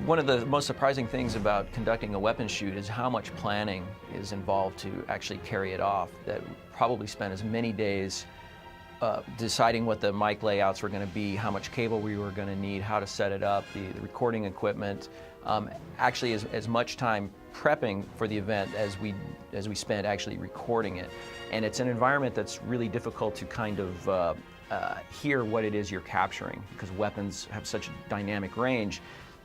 One of the most surprising things about conducting a weapons shoot is how much planning is involved to actually carry it off. That probably spent as many days deciding what the mic layouts were going to be, how much cable we were going to need, how to set it up, the recording equipment. Actually, as much time prepping for the event as we spent actually recording it. And it's an environment that's really difficult to kind of hear what it is you're capturing, because weapons have such a dynamic range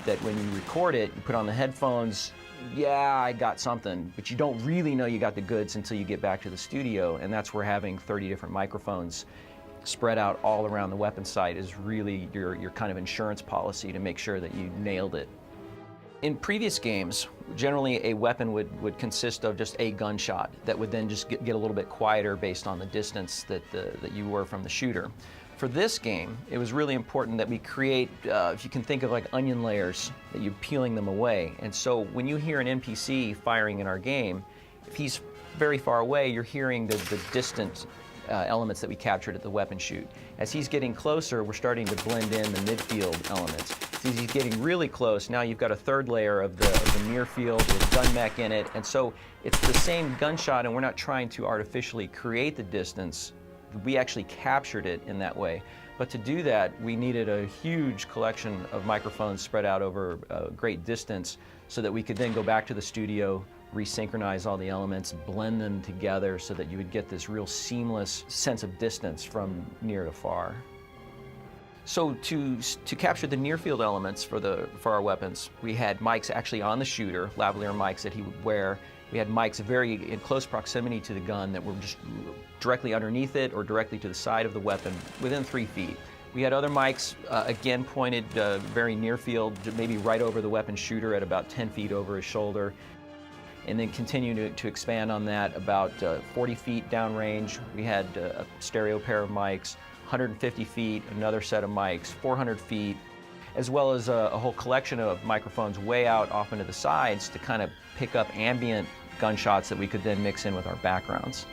that when you record it, you put on the headphones, yeah, I got something, but you don't really know you got the goods until you get back to the studio, and that's where having 30 different microphones spread out all around the weapon site is really your kind of insurance policy to make sure that you nailed it. In previous games, generally a weapon would consist of just a gunshot that would then just get a little bit quieter based on the distance that you were from the shooter. For this game, it was really important that we create, if you can think of like onion layers, that you're peeling them away. And so when you hear an NPC firing in our game, if he's very far away, you're hearing the distant elements that we captured at the weapon shoot. As he's getting closer, we're starting to blend in the midfield elements. As he's getting really close, now you've got a third layer of the near field with gun mech in it, and so it's the same gunshot, and we're not trying to artificially create the distance. We actually captured it in that way. But to do that, we needed a huge collection of microphones spread out over a great distance so that we could then go back to the studio, resynchronize all the elements, blend them together so that you would get this real seamless sense of distance from near to far. So to capture the near field elements for our weapons, we had mics actually on the shooter, lavalier mics that he would wear. We had mics very in close proximity to the gun that were just directly underneath it or directly to the side of the weapon within 3 feet. We had other mics, again pointed very near field, maybe right over the weapon shooter at about 10 feet over his shoulder. And then continue to expand on that about 40 feet downrange. We had a stereo pair of mics, 150 feet, another set of mics, 400 feet, as well as a whole collection of microphones way out off into the sides to kind of pick up ambient gunshots that we could then mix in with our backgrounds.